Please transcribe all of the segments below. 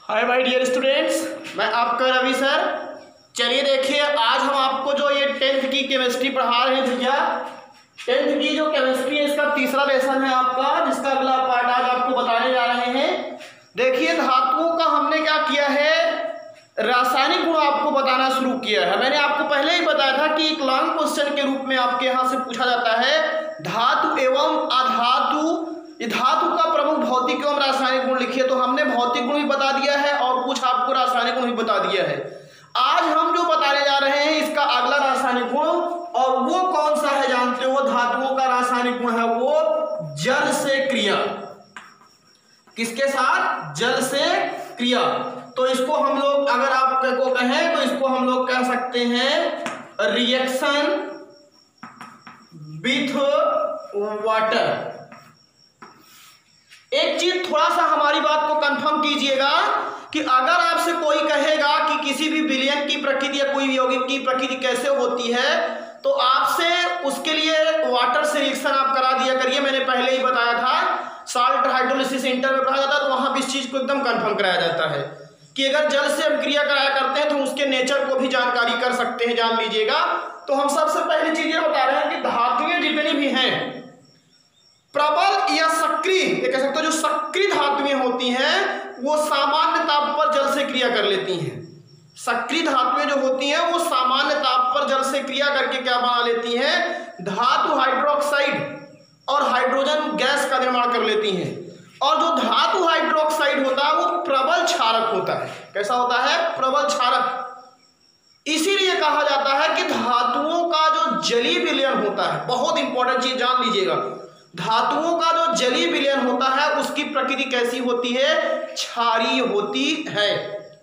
Hi my dear students, मैं आपका Ravi sir. चलिए देखिए, आज हम आपको जो ये 10th की केमिस्ट्री पढ़ा रहे हैं भैया। 10th की जो केमिस्ट्री है इसका तीसरा लेसन है आपका, जिसका अगला पार्ट आज आपको बताने जा रहे हैं। देखिए, धातुओं का हमने क्या किया है, रासायनिक गुण आपको बताना शुरू किया है। मैंने आपको पहले ही बताया था कि एक लॉन्ग क्वेश्चन के रूप में आपके यहाँ से पूछा जाता है धातु एवं अधातु, धातु का प्रमुख भौतिक एवं रासायनिक गुण लिखिए। तो हमने भौतिक गुण भी बता दिया है और कुछ आपको रासायनिक गुण भी बता दिया है। आज हम जो बताने जा रहे हैं इसका अगला रासायनिक गुण, और वो कौन सा है जानते हो? धातुओं का रासायनिक गुण है वो जल से क्रिया। किसके साथ? जल से क्रिया। तो इसको हम लोग, अगर आप को कहें तो इसको हम लोग कह सकते हैं रिएक्शन विथ वाटर। एक चीज थोड़ा सा हमारी बात को कंफर्म कीजिएगा कि अगर आपसे कोई कहेगा कि किसी भी विलयन की प्रकृति या कोई यौगिक की प्रकृति कैसे होती है, तो आपसे उसके लिए वाटर से रिएक्शन आप करा दिया करिए। मैंने पहले ही बताया था, साल्ट हाइड्रोलिसिस इंटर में पढ़ा जाता है तो वहां भी इस चीज को एकदम कंफर्म कराया जाता है कि अगर जल से हम क्रिया कराया करते हैं तो उसके नेचर को भी जानकारी कर सकते हैं, जान लीजिएगा। तो हम सबसे पहली चीज ये बता रहे हैं कि धातुएं जितनी भी हैं, प्रबल या सक्रिय, ये कह सकते हो जो सक्रिय धातुएं होती हैं वो सामान्य ताप पर जल से क्रिया कर लेती हैं। सक्रिय धातुएं जो होती हैं वो सामान्य ताप पर जल से क्रिया करके क्या बना लेती हैं? धातु हाइड्रोक्साइड और हाइड्रोजन गैस का निर्माण कर लेती हैं। और जो धातु हाइड्रोक्साइड होता है वो प्रबल क्षारक होता है। कैसा होता है? प्रबल क्षारक। इसीलिए कहा जाता है कि धातुओं का जो जलीय विलयन होता है, बहुत इंपॉर्टेंट चीज जान लीजिएगा, धातुओं का जो जलीय विलयन होता है उसकी प्रकृति कैसी होती है? क्षारीय होती है।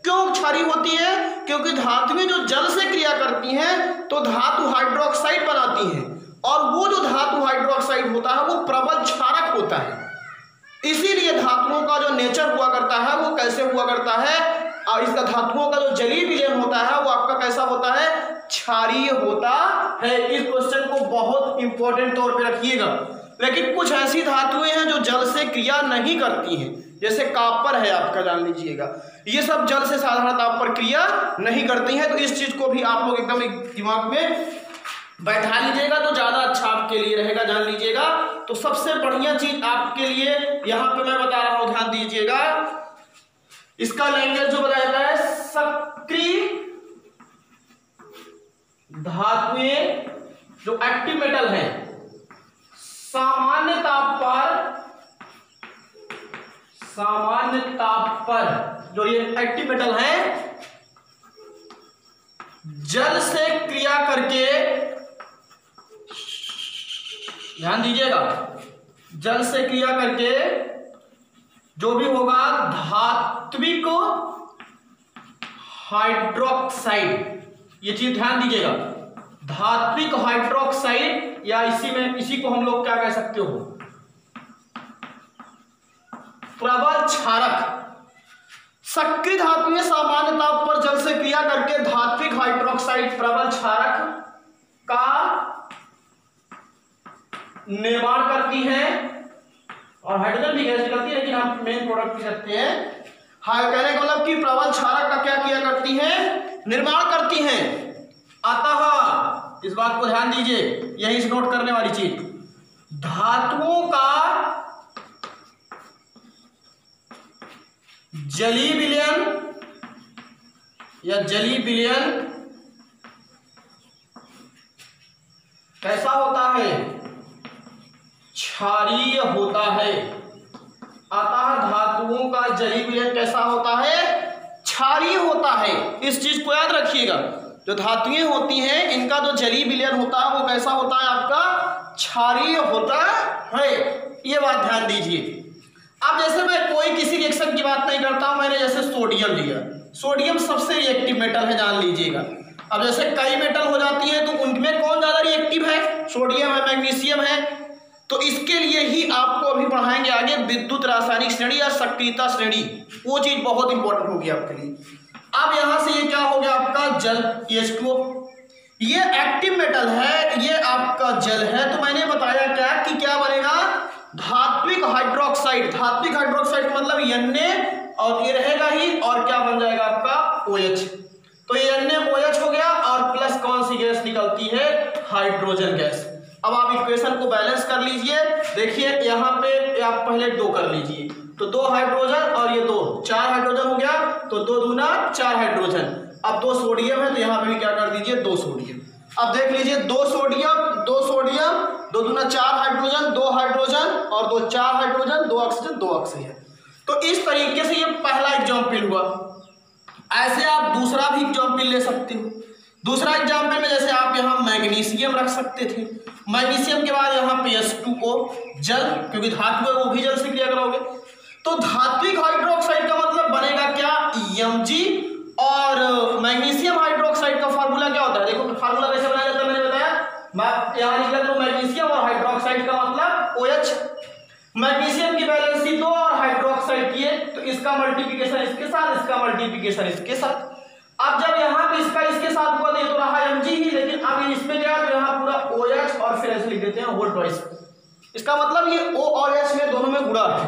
क्यों क्षारीय होती है? क्योंकि धातुएं जो जल से क्रिया करती हैं तो धातु हाइड्रोक्साइड बनाती हैं, और वो जो धातु हाइड्रोक्साइड होता है वो प्रबल क्षारक होता है। इसीलिए धातुओं का जो नेचर हुआ करता है वो कैसे हुआ करता है, और इसका धातुओं का जो जलीय विलयन होता है वो आपका कैसा होता है? क्षारीय होता है। इस क्वेश्चन को बहुत इंपॉर्टेंट तौर पे रखिएगा। लेकिन कुछ ऐसी धातुएं हैं जो जल से क्रिया नहीं करती हैं, जैसे कॉपर है आपका, जान लीजिएगा, ये सब जल से साधारण ताप पर क्रिया नहीं करती हैं। तो इस चीज को भी आप लोग एकदम दिमाग में बैठा लीजिएगा तो ज्यादा अच्छा आपके लिए रहेगा, जान लीजिएगा। तो सबसे बढ़िया चीज आपके लिए यहां पे मैं बता रहा हूं, ध्यान दीजिएगा। इसका लैंग्वेज जो बताया जाता है, सक्रिय धातुएं जो एक्टिव मेटल है सामान्य ताप पर जो ये एक्टिव मेटल है जल से क्रिया करके, ध्यान दीजिएगा, जल से क्रिया करके जो भी होगा धात्विक हाइड्रोक्साइड, ये चीज ध्यान दीजिएगा, धात्विक हाइड्रोक्साइड, या इसी को हम लोग क्या कह सकते हो? प्रबल क्षारक। सक्रिय धातुएं सामान्य ताप पर जल से क्रिया करके धात्विक हाइड्रोक्साइड प्रबल क्षारक का निर्माण करती हैं, और हाइड्रोजन भी गैस निकलती है, लेकिन हम मेन प्रोडक्ट भी रखते हैं। कहने का मतलब कि प्रबल क्षारक का क्या किया करती हैं? निर्माण करती हैं। अतः इस बात को ध्यान दीजिए, यही से नोट करने वाली चीज, धातुओं का जलीय विलयन या जलीय विलयन कैसा होता है? क्षारीय होता है। अतः धातुओं का जलीय विलयन कैसा होता है? क्षारीय होता है। इस चीज को याद रखिएगा, जो धातुएं होती हैं इनका जो जलीय विलयन होता है वो कैसा होता है? आपका क्षारीय होता है। ये बात ध्यान दीजिए। अब जैसे मैं कोई किसी रिएक्शन की बात नहीं करता हूं, मैंने जैसे सोडियम लिया, सोडियम सबसे रिएक्टिव मेटल है, जान लीजिएगा। अब जैसे कई मेटल हो जाती है तो उनमें कौन ज्यादा रिएक्टिव है? सोडियम है, मैग्नीशियम है। तो इसके लिए ही आपको अभी पढ़ाएंगे आगे विद्युत रासायनिक श्रेणी या सक्रियता श्रेणी, वो चीज बहुत इंपॉर्टेंट होगी आपके लिए। अब यहां से ये क्या हो गया आपका? जल, H2O, ये एक्टिव मेटल है, ये आपका जल है। तो मैंने बताया क्या कि क्या बनेगा? धात्विक हाइड्रोक्साइड। धात्विक हाइड्रोक्साइड मतलब Na और ये रहेगा ही, और क्या बन जाएगा आपका OH। तो ये NaOH हो गया, और प्लस कौन सी गैस निकलती है, हाइड्रोजन गैस। अब आप इक्वेशन को बैलेंस कर लीजिए। देखिए यहाँ पे आप पहले 2 कर लीजिए, तो 2 हाइड्रोजन और ये 2, 4 हाइड्रोजन हो गया, तो 2 दूना 4 हाइड्रोजन। अब 2 सोडियम है, तो यहाँ पे भी क्या कर दीजिए, 2 सोडियम। अब देख लीजिए 2 सोडियम 2 सोडियम, 2 दूना 4 हाइड्रोजन, 2 हाइड्रोजन और 2 4 हाइड्रोजन, 2 ऑक्सीजन 2 ऑक्सीजन। तो इस तरीके से ये पहला एग्जाम्पल हुआ। ऐसे आप दूसरा भी एग्जाम्पल ले सकते हो। दूसरा एग्जाम्पल में जैसे आप यहाँ मैग्नीशियम रख सकते थे, मैग्नीशियम के बाद यहाँ पे H2O जल, क्योंकि धातु है वो भी जल से क्रिया करोगे। तो धात्विक हाइड्रोक्साइड का मतलब बनेगा क्या, Mg। और मैग्नीशियम हाइड्रोक्साइड का फार्मूला क्या होता है, देखो फार्मूला कैसे बनाया जाता है मैंने बताया। मैं यहाँ लिख लेता हूँ मैग्नीशियम और हाइड्रोक्साइड का मतलब OH। मैग्नीशियम की वैलेंसी 2 और हाइड्रोक्साइड की है, तो इसका मल्टीप्लिकेशन इसके साथ, इसका मल्टीप्लिकेशन इसके साथ। अब जब यहाँ पे इसका इसके साथ हुआ तो ये तो रहा Mg ही, लेकिन अब इस पे गया तो यहाँ पूरा OH और फिर ऐसे लिख देते हैं होल ट्वाइस। इसका मतलब ये O और H में दोनों में गुणा है,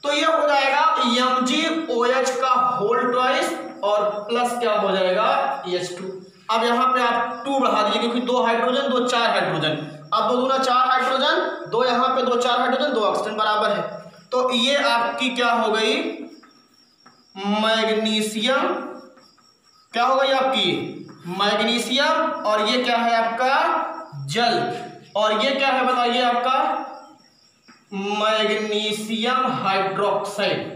तो ये हो जाएगा MgOH का होल ट्वाइस और प्लस क्या हो जाएगा H2। अब यहाँ पे आप 2 बढ़ा दीजिए, क्योंकि 2 हाइड्रोजन 2 4 हाइड्रोजन। अब 2 दूना 4 हाइड्रोजन, 2 यहाँ पे 2 4 हाइड्रोजन, 2 ऑक्सीजन बराबर है। तो ये आपकी क्या हो गई, मैग्नीशियम, क्या हो गई आपकी मैग्नीशियम, और ये क्या है आपका जल, और ये क्या है बताइए आपका मैग्नीशियम हाइड्रोक्साइड।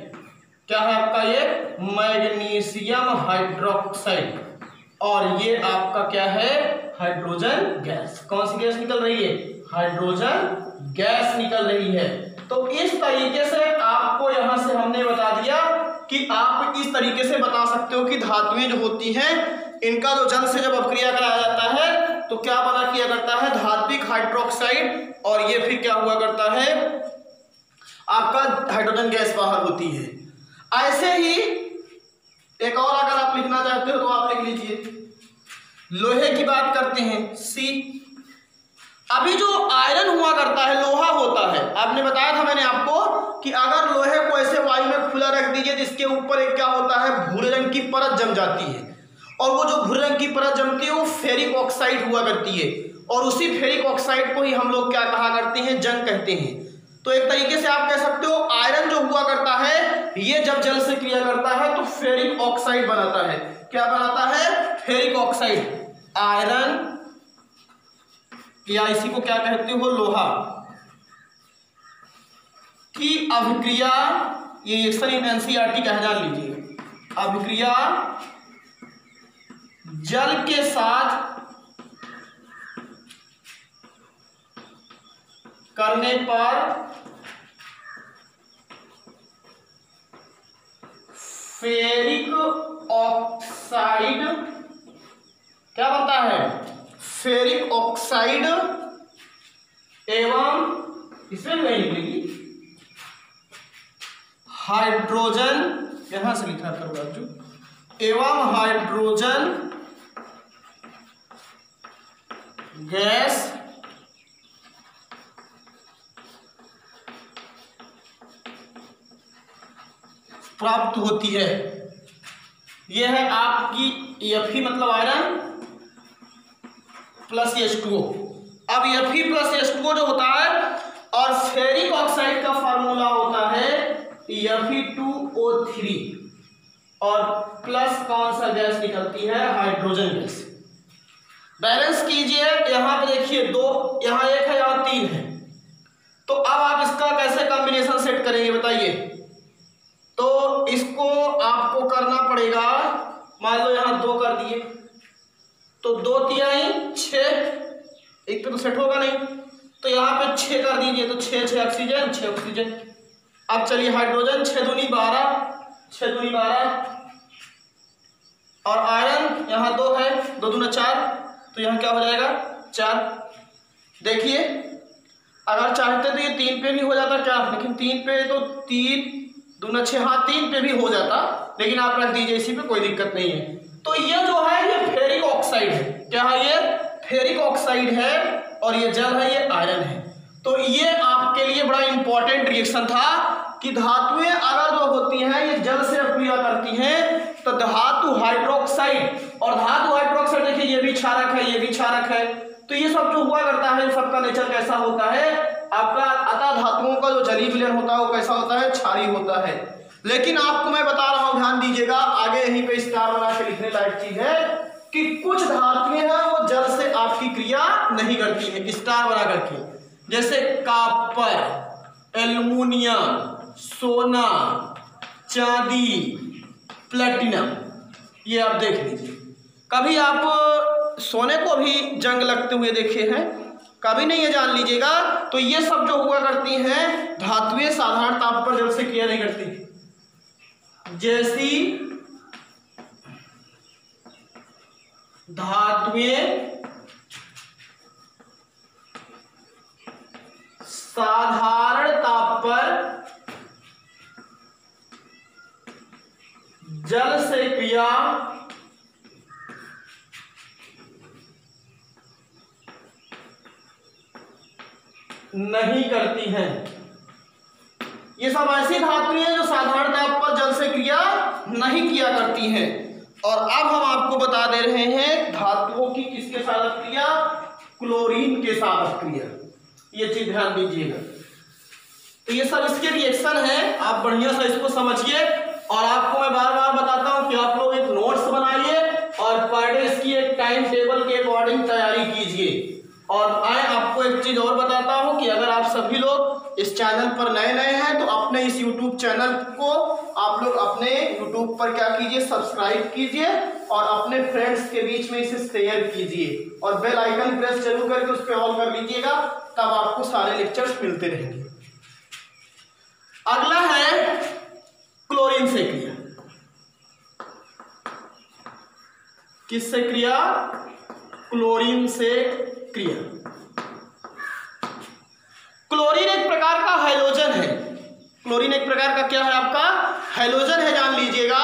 क्या है आपका ये मैग्नीशियम हाइड्रोक्साइड, और ये आपका क्या है हाइड्रोजन गैस। कौन सी गैस निकल रही है, हाइड्रोजन गैस निकल रही है। तो इस तरीके से आपको यहां से हमने बता दिया कि आप इस तरीके से बता सकते हो कि धातुएं जो होती हैं इनका जो जल से जब अपक्रिया कराया जाता है तो क्या बना किया करता है, धात्विक हाइड्रोक्साइड, और ये फिर क्या हुआ करता है आपका हाइड्रोजन गैस बाहर होती है। ऐसे ही एक और अगर आप लिखना चाहते हो तो आप लिख लीजिए, लोहे की बात करते हैं C। अभी जो आयरन हुआ करता है, लोहा होता है, आपने बताया था मैंने आपको कि अगर लोहे को ऐसे वायु में खुला रख दीजिए जिसके ऊपर एक क्या होता है, भूरे रंग की परत जम जाती है, और वो जो भूरे रंग की परत जमती है वो फेरिक ऑक्साइड हुआ करती है, और उसी फेरिक ऑक्साइड को ही हम लोग क्या कहा करते हैं, जंग कहते हैं। तो एक तरीके से आप कह सकते हो आयरन जो हुआ करता है ये जब जल से क्रिया करता है तो फेरिक ऑक्साइड बनाता है। क्या बनाता है, फेरिक ऑक्साइड। आयरन या इसी को क्या कहते हो, लोहा की अभिक्रिया, ये रिएक्शन इन NCERT का जान लीजिए, अभिक्रिया जल के साथ करने पर फेरिक ऑक्साइड क्या बनता है, फेरिक ऑक्साइड एवं इसमें नहीं निकलेगी हाइड्रोजन, यहां से लिखा करूंगा जो, एवं हाइड्रोजन गैस प्राप्त होती है। यह है आपकी Fe मतलब आयरन प्लस H2O। अब Fe प्लस H2O जो होता है, और फेरिक ऑक्साइड का फार्मूला होता है Fe2O3, और प्लस कौन सा गैस निकलती है, हाइड्रोजन गैस। बैलेंस कीजिए, यहां पे देखिए 2, यहां 1 है, यहां 3 है, तो अब आप इसका कैसे कॉम्बिनेशन सेट करेंगे बताइए। तो इसको आपको करना पड़ेगा, मान लो यहां 2 कर दिए तो 2 तिहाई 6, एक पे तो सेट होगा नहीं, तो यहां पे 6 कर दीजिए, तो 6 6 ऑक्सीजन 6 ऑक्सीजन। अब चलिए हाइड्रोजन 6 दूनी 12, 6 दूनी 12, और आयरन यहां 2 है, 2 दूना 4, तो यहां क्या हो जाएगा 4। देखिए अगर चाहते तो ये 3 पे भी हो जाता क्या, लेकिन 3 पे तो 3 दूना 6, हाँ 3 पे भी हो जाता, लेकिन आप रख दीजिए इसी पे, कोई दिक्कत नहीं है। तो ये जो है ये फेरिक ऑक्साइड है, क्या है ये फेरिक ऑक्साइड है, और ये जल है, ये आयरन है। तो ये आपके लिए बड़ा इंपॉर्टेंट रिएक्शन था कि धातुएं अगर जो होती हैं ये जल से क्लोराइड, और धातु हाइड्रोक्साइड देखिए ये भी क्षारक है, ये भी क्षारक है। तो ये सब जो हुआ करता है, सबका नेचर कैसा होता है आपका, अतः धातुओं का जो जलीय विलयन होता है वो कैसा होता है, क्षारीय होता है। लेकिन आपको मैं बता रहा हूं, ध्यान दीजिएगा, आगे यहीं पे स्टार बना के लिखने लायक चीज है कि कुछ धातुएं हैं वो जल से आपकी क्रिया नहीं करती है, स्टार बना करके, जैसे कॉपर, एल्युमिनियम, सोना, चांदी, प्लेटिनम, ये आप देख लीजिए। कभी आप सोने को भी जंग लगते हुए देखे हैं? कभी नहीं, ये जान लीजिएगा। तो ये सब जो हुआ करती हैं धातुएं साधारण ताप पर जल से क्रिया नहीं करती। जैसी धातुएं साधारण ताप पर जल से क्रिया नहीं करती हैं, ये सब ऐसी धातुएं हैं जो साधारण ताप पर जल से क्रिया नहीं किया करती हैं। और अब हम आपको बता दे रहे हैं धातुओं की किसके साथ क्रिया, क्लोरीन के साथ क्रिया, ये चीज ध्यान दीजिएगा। तो ये सब इसके रिएक्शन है, आप बढ़िया से इसको समझिए। और आपको मैं बार बार बताता हूं कि आप लोग एक नोट्स बनाइए और पर डे इसकी एक टाइम टेबल के अकॉर्डिंग तैयारी कीजिए। और मैं आपको एक चीज और बताता हूं कि अगर आप सभी लोग इस चैनल पर नए हैं तो अपने इस YouTube चैनल को आप लोग अपने YouTube पर क्या कीजिए, सब्सक्राइब कीजिए और अपने फ्रेंड्स के बीच में इसे शेयर कीजिए और बेल आइकन प्रेस जरूर करके उस पर ऑल कर लीजिएगा, तब आपको सारे लेक्चर्स मिलते रहेंगे। अगला है क्लोरीन से क्रिया। किससे क्रिया? क्लोरीन से क्रिया। क्लोरीन एक प्रकार का हाइड्रोजन है। क्लोरीन एक प्रकार का क्या है आपका, हाइड्रोजन है, जान लीजिएगा।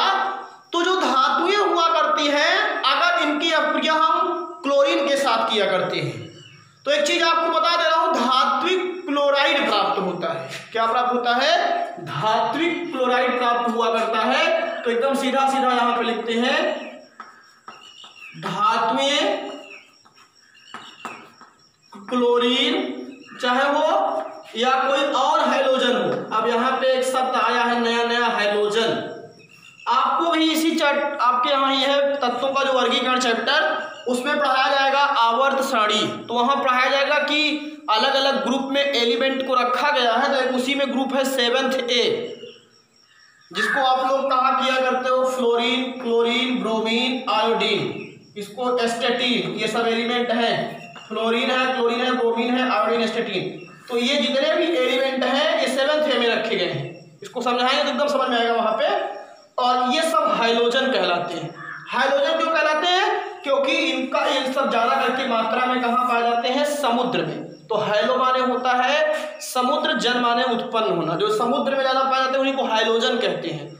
तो जो धातुएं हुआ करती हैं अगर इनकी अपक्रिया हम क्लोरीन के साथ किया करते हैं तो एक चीज आपको बता दे रहा हूं, धात्विक क्लोराइड प्राप्त होता है। क्या प्राप्त होता है? धात्विक क्लोराइड प्राप्त हुआ करता है। तो एकदम सीधा सीधा यहां पे लिखते हैं, धातुएं क्लोरीन, चाहे वो या कोई और हाइड्रोजन हो। अब यहाँ पे एक शब्द आया है नया नया, हाइड्रोजन। आपको भी इसी आपके यहाँ ये है तत्वों का जो वर्गीकरण चैप्टर, उसमें पढ़ाया जाएगा आवर्त सारणी। तो वहां पढ़ाया जाएगा कि अलग अलग ग्रुप में एलिमेंट को रखा गया है। तो उसी में ग्रुप है 7th A, जिसको आप लोग कहा किया करते हो फ्लोरीन, क्लोरीन, ब्रोमीन, आयोडीन, इसको एस्टेटीन, ये सब एलिमेंट हैं। फ्लोरीन है, क्लोरीन है, ब्रोमीन है, आयोडीन, एस्टेटीन। तो ये जितने भी एलिमेंट हैं ये 7th A में रखे गए हैं। इसको समझाएंगे तो एकदम समझ में आएगा वहां पे। और ये सब हाइड्रोजन कहलाते हैं। हाइड्रोजन क्यों कहलाते हैं? क्योंकि इन सब ज्यादा करके मात्रा में कहाँ पाए जाते हैं? समुद्र में। तो हाइलो माने होता है समुद्र, जन माने उत्पन्न होना। जो समुद्र में ज्यादा पाए जाते हैं उन्हीं को हाइड्रोजन कहते हैं।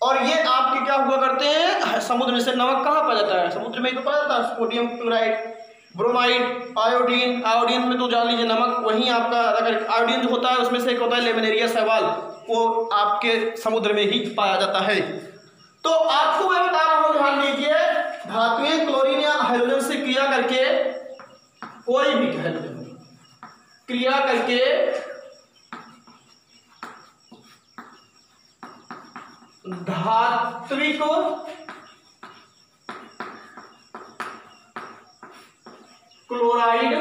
और ये आपके क्या हुआ करते हैं? समुद्र में से नमक कहाँ पाया जाता है? समुद्र में ही तो पाया जाता है, sodium chloride, bromide, iodine. Iodine में तो जान लीजिए नमक, वहीं आपका अगर आयोडीन जो होता है उसमें से एक होता है लेमिनेरिया शैवाल, वो आपके समुद्र में ही पाया जाता है। तो आपको मैं बता रहा हूं, ध्यान दीजिए, धातुएं क्लोरीन या हाइड्रोजन से क्रिया करके, कोई भी क्रिया करके धात्विक क्लोराइड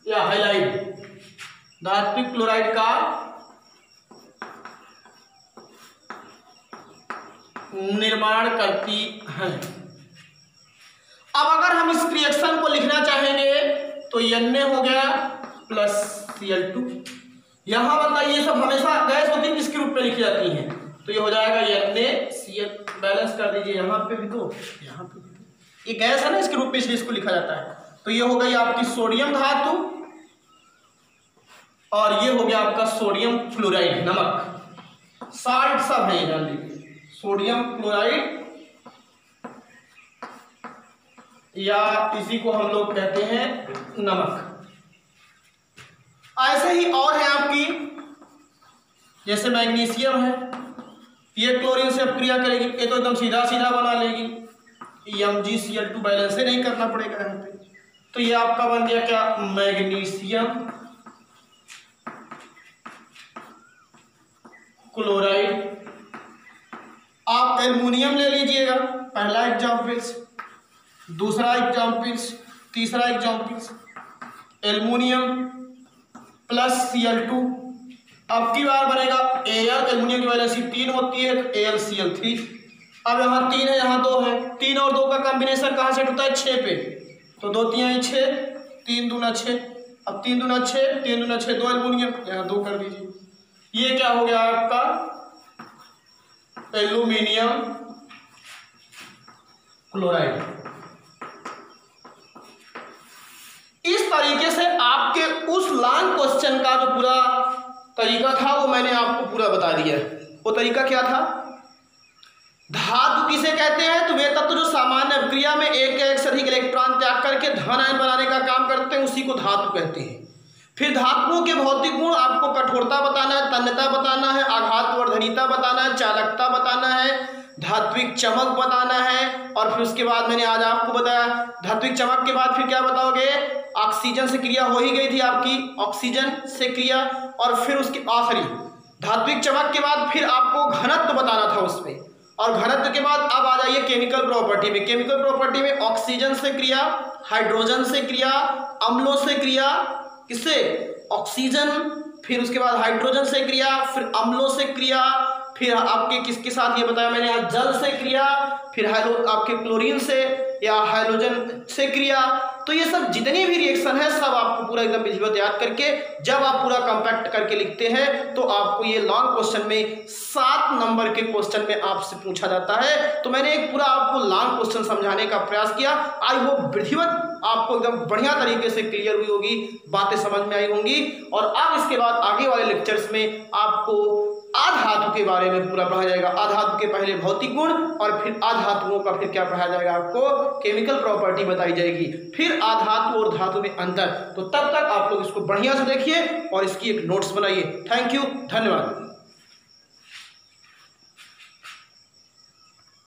या हाइलाइड, धात्विक क्लोराइड का निर्माण करती है। अब अगर हम इस रिएक्शन को लिखना चाहेंगे तो Na हो गया प्लस Cl2। यहां मतलब ये सब हमेशा गैस होती है किसके रूप में लिखी जाती हैं, तो ये हो जाएगा NaCl। बैलेंस कर दीजिए, यहाँ पे भी तो यहाँ पे भी, ये गैस है ना, इसके रूप में इसलिए इसको लिखा जाता है। तो ये हो गई आपकी सोडियम धातु और ये हो गया आपका सोडियम क्लोराइड, नमक। साल्ट सब है, जान लीजिए, सोडियम क्लोराइड या इसी को हम लोग कहते हैं नमक। ऐसे ही और है आपकी, जैसे मैग्नीशियम है, ये क्लोरीन से क्रिया करेगी, ये तो एकदम सीधा सीधा बना लेगी। MgCl2 बैलेंस ही नहीं करना पड़ेगा यहाँ पे। तो ये आपका बन गया क्या, मैग्नीशियम क्लोराइड। आप एल्युमिनियम ले लीजिएगा, पहला एग्जाम्पल्स, दूसरा एग्जाम्पल्स, तीसरा एग्जाम्पल्स, एल्युमिनियम प्लस Cl2। अब की बार बनेगा Al, एल्युमिनियम की वैलेंसी 3 होती है तो AlCl3। अब यहाँ 3 है, यहाँ 2 है, 3 और 2 का कॉम्बिनेशन कहाँ सेट होता है, 6 पे, तो 2 3 6, 3 दूना 6, अब 3 दूना 6, 3 दूना 6, 2 एल्युमिनियम, यहाँ 2 कर दीजिए। ये क्या हो गया आपका, एल्युमिनियम क्लोराइड। इस तरीके से आपके उस लॉन्ग क्वेश्चन का जो पूरा तरीका था वो मैंने आपको पूरा बता दिया। वो तरीका क्या था, धातु किसे कहते हैं, तो वे तत्व जो सामान्य अभिक्रिया में एक या एक से अधिक इलेक्ट्रॉन त्याग करके धन आयन बनाने का काम करते हैं, उसी को धातु कहते हैं। फिर धातुओं के भौतिक गुण आपको कठोरता बताना है, तन्यता बताना है, आघातवर्धनीयता बताना है, चालकता बताना है, धात्विक चमक बताना है, और फिर उसके बाद मैंने आज आपको बताया धात्विक चमक के बाद फिर क्या बताओगे, ऑक्सीजन से क्रिया हो ही गई थी आपकी, ऑक्सीजन से क्रिया, और फिर उसके आखिरी धात्विक चमक के बाद फिर आपको घनत्व बताना था उसमें, और घनत्व के बाद अब आ जाइए केमिकल प्रॉपर्टी में। केमिकल प्रॉपर्टी में ऑक्सीजन से क्रिया, हाइड्रोजन से क्रिया, अम्लों से क्रिया, किससे, ऑक्सीजन, फिर उसके बाद हाइड्रोजन से क्रिया, फिर अम्लों से क्रिया, फिर आपके किसके साथ ये बताया मैंने आज, जल से क्रिया, फिर आपके क्लोरीन से या हाइड्रोजन से क्रिया। तो ये सब जितनी भी रिएक्शन है सब आपको पूरा एकदम विधिवत याद करके जब आप पूरा कंपैक्ट करके लिखते हैं तो आपको ये लॉन्ग क्वेश्चन में 7 नंबर के क्वेश्चन में आपसे पूछा जाता है। तो मैंने एक पूरा आपको लॉन्ग क्वेश्चन समझाने का प्रयास किया। आई होप विधिवत आपको एकदम बढ़िया तरीके से क्लियर हुई होगी, बातें समझ में आई होंगी। और अब इसके बाद आगे वाले लेक्चर्स में आपको आधातु के बारे में पूरा पढ़ाया जाएगा। आधातु के पहले भौतिक गुण और फिर आधातुओं का फिर क्या पढ़ाया जाएगा, आपको केमिकल प्रॉपर्टी बताई जाएगी, फिर आधातु और धातु में अंतर। तो तब तक आप लोग इसको बढ़िया से देखिए और इसकी एक नोट्स बनाइए। थैंक यू, धन्यवाद।